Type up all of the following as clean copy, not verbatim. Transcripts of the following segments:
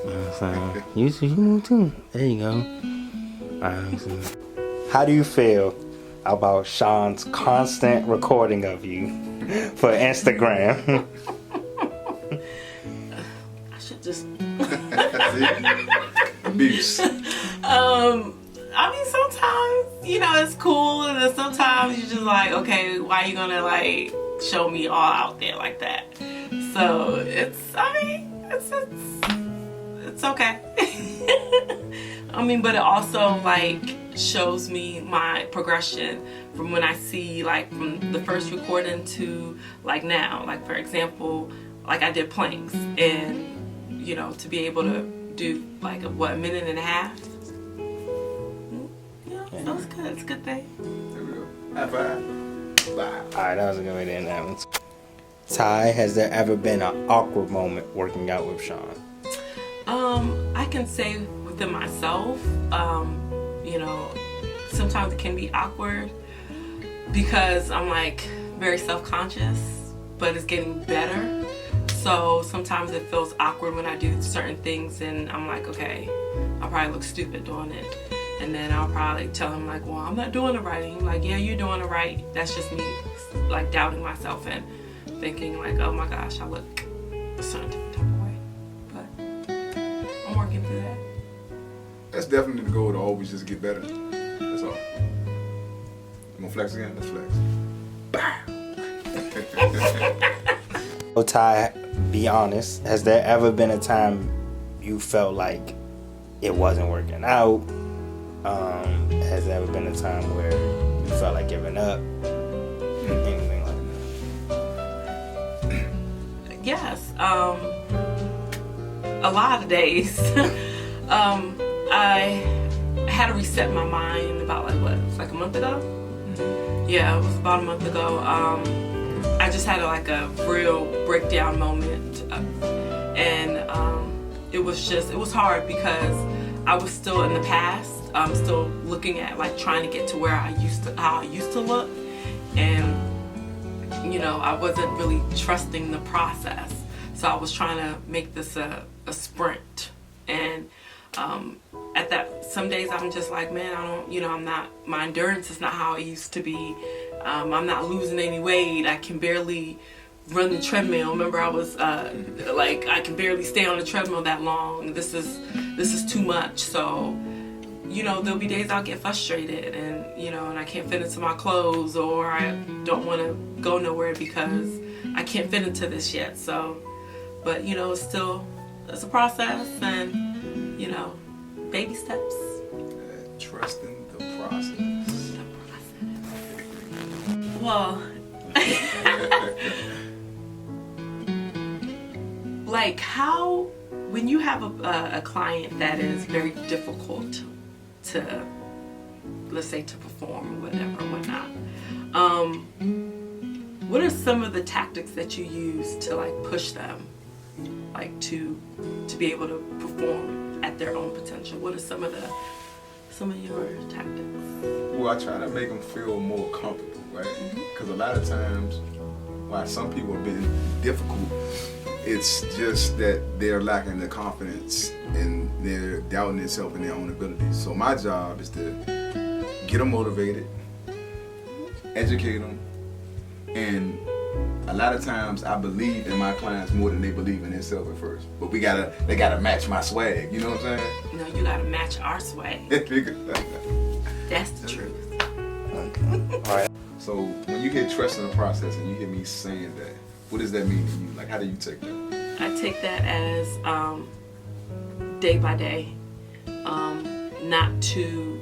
You move too. There you go. How do you feel about Sean's constant recording of you for Instagram? I should just. Abuse. I mean, sometimes, you know, it's cool, and then sometimes you're just like, okay, why are you gonna like show me all out there like that? So it's okay. I mean, but it also like shows me my progression from when I see like from the first recording to like now. Like for example, like I did planks, and you know, to be able to do like a minute and a half. Yeah, so it's good. It's a good thing. There we go. High five. Bye. Alright, that was a good way to end that one. Ty, has there ever been an awkward moment working out with Sean? I can say within myself, you know, sometimes it can be awkward because I'm like very self-conscious, but it's getting better. So sometimes it feels awkward when I do certain things and I'm like, okay, I'll probably look stupid doing it. And then I'll probably tell him like, well, I'm not doing it right. And he's like, yeah, you're doing it right. That's just me like doubting myself and thinking like, oh my gosh, I look a certain type of way. But I'm working through that. That's definitely the goal, to always just get better. That's all. You gonna flex again? Let's flex. So Ty, be honest, has there ever been a time you felt like it wasn't working out? Has there ever been a time where you felt like giving up? Anything like that? Yes, a lot of days. I had to reset my mind about like what, like a month ago? Yeah, it was about a month ago. I just had like a real breakdown moment, and it was hard because I was still in the past. I'm still looking at like trying to get to where how I used to look, and you know, I wasn't really trusting the process. So I was trying to make this a sprint, and at that, some days I'm just like, man, my endurance is not how it used to be. I'm not losing any weight. I can barely run the treadmill. Remember, I was like, I can barely stay on the treadmill that long. This is too much. So, you know, there'll be days I'll get frustrated, and you know, and I can't fit into my clothes, or I don't want to go nowhere because I can't fit into this yet. So, but you know, it's a process, and you know, baby steps. Trusting the process. Well, like how, when you have a client that is very difficult to, let's say, to perform or whatever, whatnot, what are some of the tactics that you use to like push them, like to be able to perform at their own potential? What are some of your tactics? Well, I try to make them feel more comfortable, right? Because a lot of times, why some people have been difficult, it's just that they're lacking the confidence and they're doubting themselves in their own abilities. So my job is to get them motivated, educate them, and a lot of times I believe in my clients more than they believe in themselves at first. But they gotta match my swag, you know what I'm saying? No, you gotta match our swag. That's the truth. Okay. All right. So when you hear trust in the process and you hear me saying that, what does that mean to you? Like, how do you take that? I take that as day by day, not to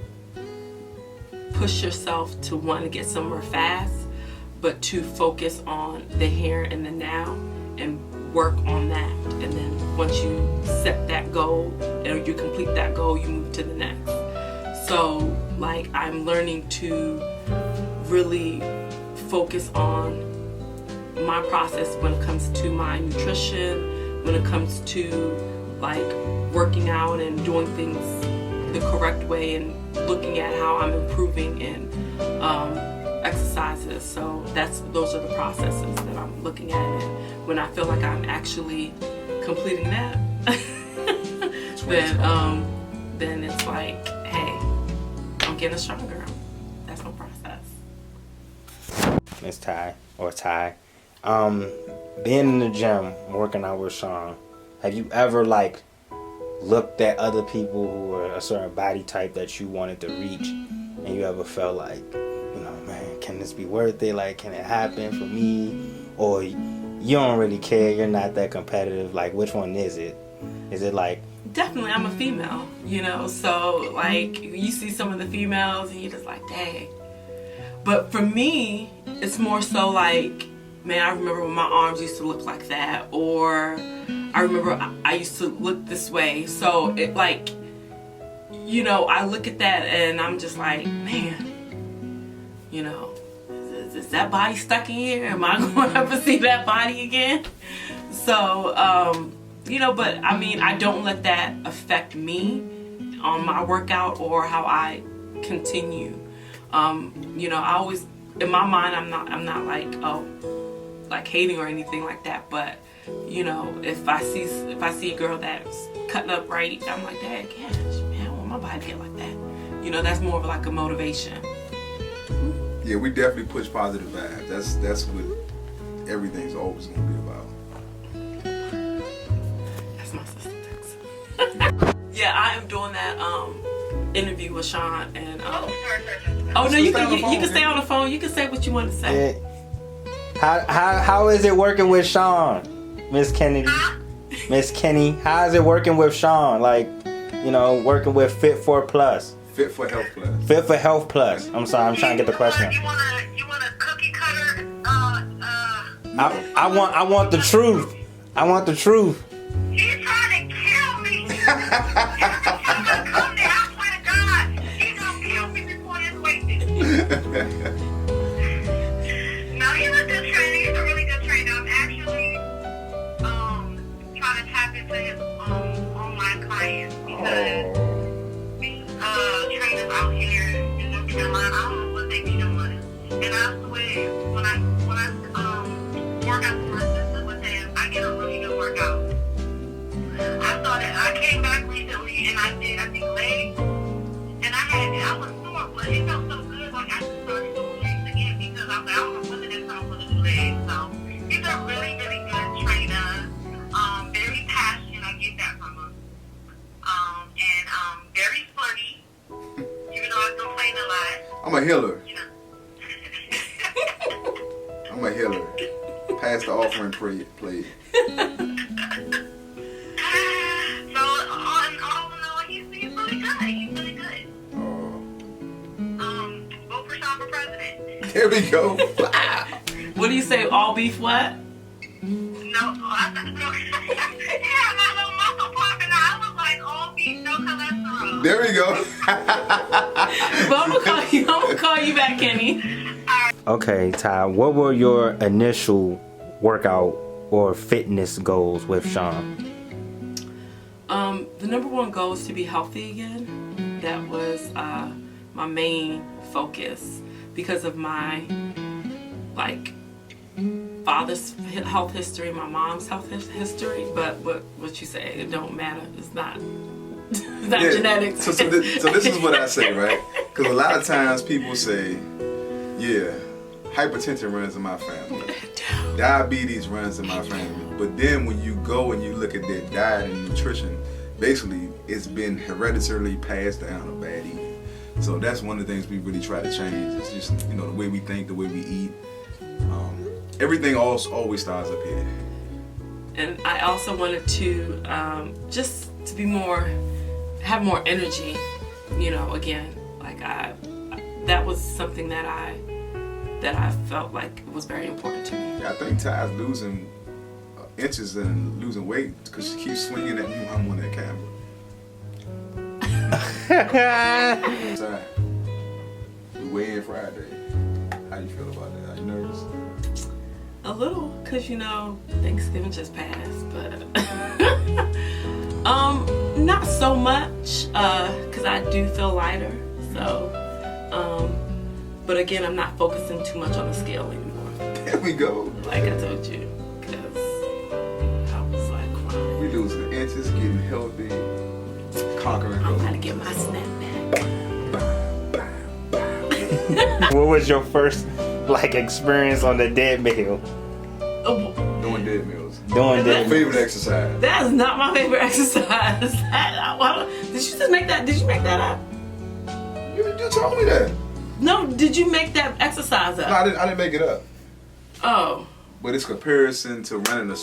push yourself to want to get somewhere fast, but to focus on the here and the now and work on that. And then once you set that goal and you complete that goal, you move to the next. So like, I'm learning to really focus on my process when it comes to my nutrition, when it comes to like working out and doing things the correct way and looking at how I'm improving in exercises. So those are the processes that I'm looking at, and when I feel like I'm actually completing that, then it's like, hey, I'm getting stronger. That's my process. Miss Ty or Ty, being in the gym, working out with Sean, have you ever like looked at other people who are a certain body type that you wanted to reach, and you ever felt like, you know, man, can this be worth it? Like, can it happen for me? Or you don't really care, you're not that competitive? Like, which one is it? Is it like... Definitely, I'm a female, you know, so like you see some of the females and you're just like, dang. But for me, it's more so like, man, I remember when my arms used to look like that, or I remember I used to look this way. So it like, you know, I look at that and I'm just like, man, you know, is that body stuck in here? Am I going to ever see that body again? So, you know, but I mean, I don't let that affect me on my workout or how I continue. You know, I always, in my mind, I'm not like, oh, like hating or anything like that. But you know, if I see a girl that's cutting up right, I'm like, dang, gosh, man, I want my body to get like that. You know, that's more of like a motivation. Yeah, we definitely push positive vibes. That's what everything's always gonna be about. That's my sister. Yeah, I am doing that interview with Sean and oh no, you can stay on the phone. You can say what you want to say. Yeah. How is it working with Sean, Miss Kennedy? Miss Kenny, how is it working with Sean? Like, you know, working with Fit for Plus. Fit for Health Plus. Fit for Health Plus. I'm sorry, I'm trying to get the question. You want a cookie cutter? I want the truth. I want the truth. He's trying to kill me. Every time I come there, I swear to God, he's gonna kill me before this wasted. No, he's a good trainer. He's a really good trainer. I'm actually trying to tap into his online clients because trainers out here in North Carolina, I don't know what they be doing. And I swear, when I work out with my sister with him, I get a really good workout. I came back recently and I think legs, and I was sore, but it felt so good. Like I just started doing legs again because I was like, I don't know what the next time I'm gonna do legs. So he's a really, really good trainer. Very passionate. I get that from him. And very funny. Even though I complain a lot. I'm a healer. You know. I'm a healer. Pass the offering, play. So all in all, he's really good. He's really good. Vote for Sean for president. There we go. What do you say? All beef what? No, yeah, my little muscle popping out. I was like, all beef, no cholesterol. There we go. But I'm gonna call you back, Kenny. Okay, Ty, what were your initial workout or fitness goals with Sean? The number one goal is to be healthy again. That was my main focus because of my father's health history, my mom's health history. But what you say, it don't matter. It's not. It's not genetics. So this is what I say, right? Because a lot of times people say, yeah, hypertension runs in my family. Diabetes runs in my family. But then when you go and you look at their diet and nutrition, basically it's been hereditarily passed down of bad eating. So that's one of the things we really try to change. It's just, you know, the way we think, the way we eat. Everything always starts up here. And I also wanted to just to be have more energy, you know, again, like that was something that I felt like was very important to me. Yeah, I think Ty's losing inches and losing weight because she keeps swinging at me when I'm on that camera. Ty, we weigh in Friday. How you feel about that? Are you nervous? A little, cause you know Thanksgiving just passed, but not so much, cause I do feel lighter. So, but again, I'm not focusing too much on the scale anymore. There we go. Like I told you, cause I was like crying. We losing inches, getting healthy. conquering I'm goals. gonna get my snap back. What was your first like experience on the treadmill? Oh, Doing dead meals. Doing that? Favorite exercise. that is not my favorite exercise. Did you just make that? Did you make that up? You told me that. No, did you make that exercise up? No, I didn't make it up. Oh. But it's comparison to running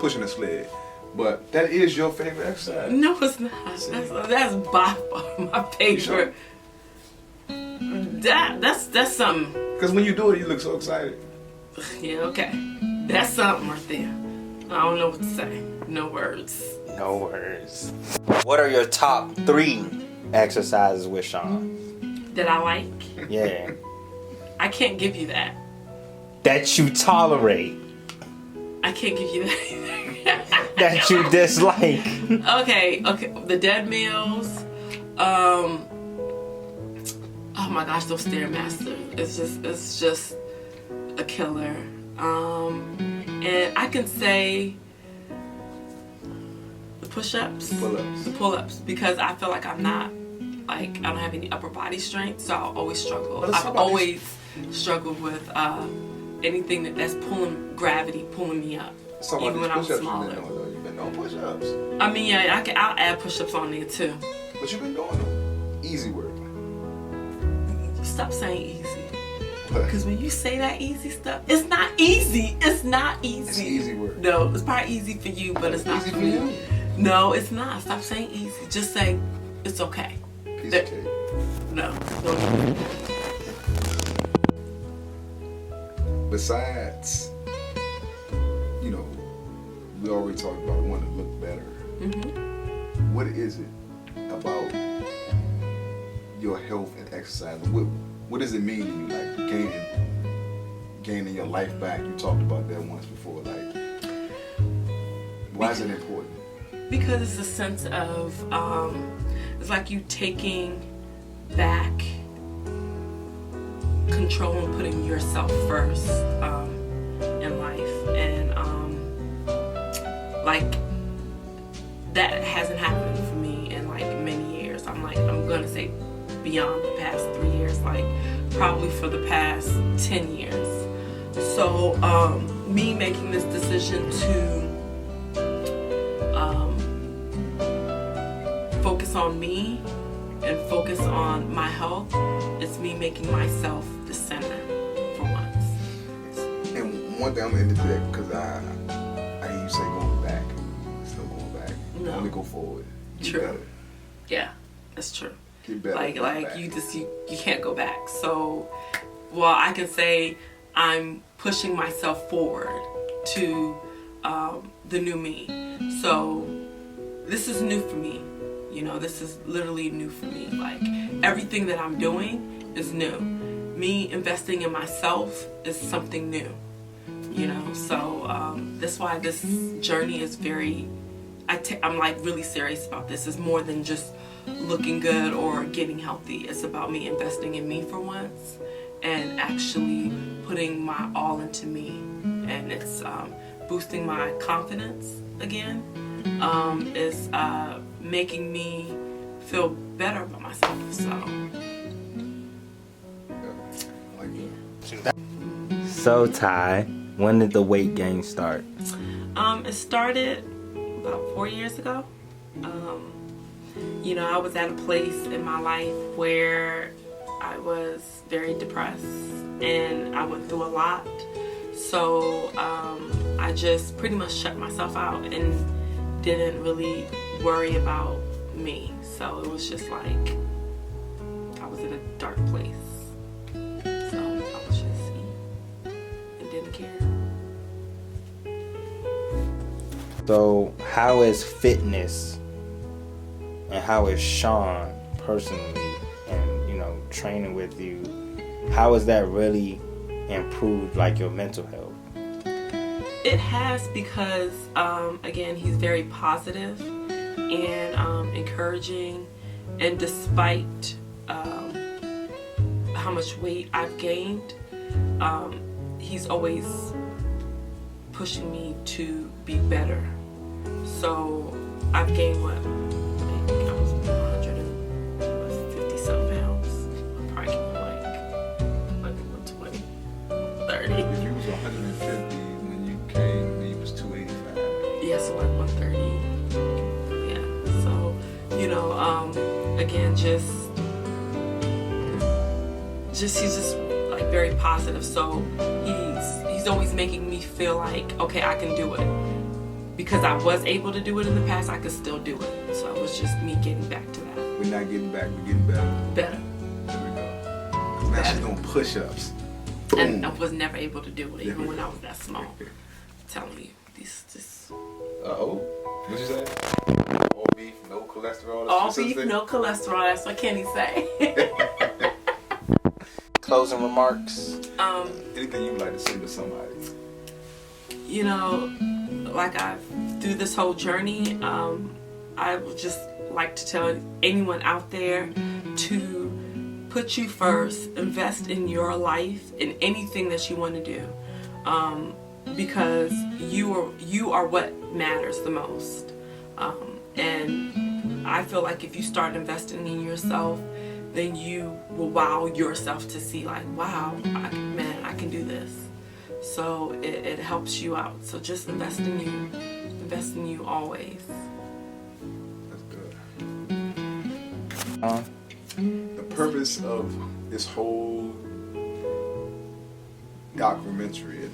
pushing a sled. But that is your favorite exercise. No, it's not. That's by far my favorite. That's something. Because when you do it, you look so excited. Yeah, okay. That's something right there. I don't know what to say. No words. No words. What are your top 3 exercises with Sean? That I like? Yeah. I can't give you that. That you tolerate. I can't give you that either. That you dislike. Okay. The dead meals. Oh my gosh, those Stairmasters. It's just a killer. And I can say the push-ups. Pull-ups. The pull-ups. Because I feel like I don't have any upper body strength, so I'll always struggle. I've always struggled with anything that's gravity pulling me up. So even when I'm smaller. You've been doing push-ups. I mean, yeah, I'll add push-ups on there too. But you've been doing them. Easy work. Stop saying easy. Because when you say that easy stuff, it's not easy. It's not easy. It's easy work. No, it's probably easy for you, but it's not Easy for for me. you? No, it's not. Stop saying easy. Just say it's okay. Piece of cake. No. Don't. Besides, you know, we already talked about wanting to look better. Mm-hmm. What is it about your health and exercise? What does it mean to you, like gaining your life back? You talked about that once before. Like, why is it important? Because it's a sense of, it's like you taking back control and putting yourself first in life. And like, that hasn't happened for me in like many years. I'm gonna say beyond the past 3 years, like probably for the past 10 years. So me making this decision to focus on me and focus on my health, it's me making myself the center for once. And one thing I'm gonna interject, because I hear you say going back. It's no going back. No. Only go forward. Get True. better. Yeah, that's true. Get better. Like back. you can't go back. So, well, I can say I'm pushing myself forward to the new me. So this is new for me. You know, this is literally new for me. Like, everything that I'm doing is new. Me investing in myself is something new. You know, so that's why this journey is very. I'm like really serious about this. It's more than just looking good or getting healthy. It's about me investing in me for once and actually putting my all into me. And it's boosting my confidence again. It's making me feel better about myself. So. So, Ty, when did the weight gain start? It started about 4 years ago. You know, I was at a place in my life where I was very depressed and I went through a lot. So I just pretty much shut myself out and didn't really worry about me. So it was just like I was in a dark place. So I was just eating and didn't care. So, how is fitness and how is Sean personally and, you know, training with you, how has that really improved, like, your mental health? It has, because, again, he's very positive and encouraging, and despite how much weight I've gained, he's always pushing me to be better. So I've gained what, like 130. If you was 150 when you came, you was 285. Yeah, so like 130. Yeah. So, you know, again, he's just like very positive. So he's always making me feel like, okay, I can do it. Because I was able to do it in the past, I could still do it. So it was just me getting back to that. We're not getting back, we're getting better. Better. There we go. Because now she's doing push-ups. And I was never able to do it, even when I was that small. I'm telling you, this. Uh-oh. What'd you say? All beef, no cholesterol. All beef, no cholesterol. That's what Kenny say. Closing remarks. Anything you'd like to say to somebody? You know, like through this whole journey, I would just like to tell anyone out there to put you first, invest in your life, in anything that you want to do, because you are what matters the most. And I feel like if you start investing in yourself, then you will wow yourself to see like, wow, I can do this. So it helps you out. So just invest in you. Invest in you always. That's good. The purpose of this whole documentary,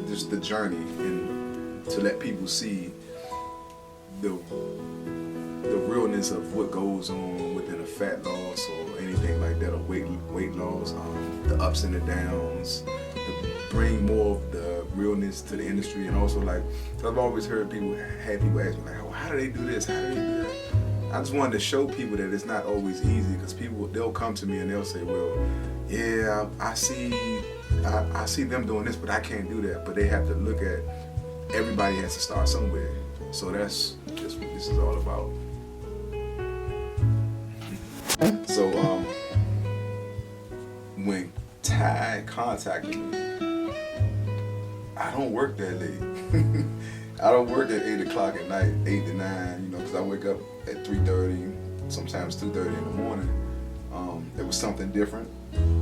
just the journey, and to let people see the realness of what goes on within a fat loss or anything like that, or weight loss, the ups and the downs, to bring more of the realness to the industry. And also, like, I've always heard people ask me like, oh, how do they do this? How do they do that? I just wanted to show people that it's not always easy, because they'll come to me and they'll say, well, yeah, I see them doing this, but I can't do that. But they have to look at, everybody has to start somewhere. So that's just what this is all about. So when Ty contacted me, I don't work that late. I don't work at 8 o'clock at night, 8 to 9, because I wake up at 3:30, sometimes 2:30 in the morning. There was something different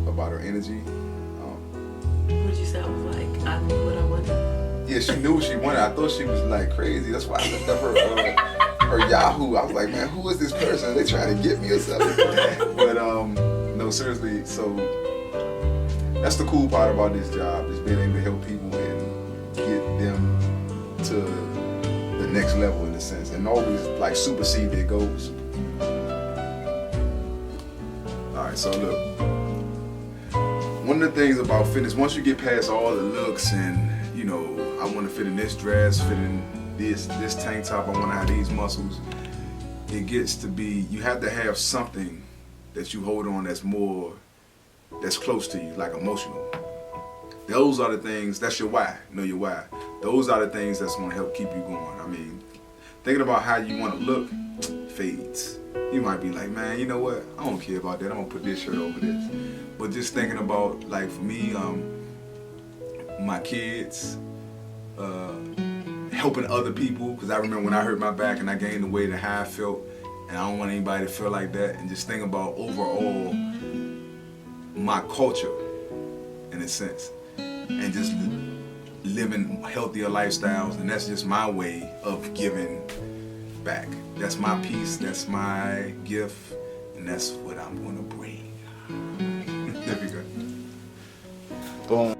about her energy. What did you say? I was like, I knew what I wanted. Yeah, she knew what she wanted. I thought she was like crazy. That's why I looked up her Yahoo. I was like, man, who is this person? Are they trying to get me or something? But no, seriously. So that's the cool part about this job, is being able to help people and get them to the next level, in a sense, and always like supersede their goals. All right, so look, one of the things about fitness, once you get past all the looks and I want to fit in this dress, fit in this tank top, I want to have these muscles, it gets to be, you have to have something that you hold on that's close to you, like emotional. Those are the things, that's your why, know your why. Those are the things that's going to help keep you going. I mean, thinking about how you want to look fades. You might be like, man, you know what, I don't care about that, I'm going to put this shirt over this. But just thinking about, like, for me, my kids, helping other people, because I remember when I hurt my back and I gained the weight and how I felt, and I don't want anybody to feel like that. And just thinking about overall my culture, in a sense, and just living healthier lifestyles. And that's just my way of giving back. That's my piece, that's my gift, and that's what I'm going to bring. There we go. Boom.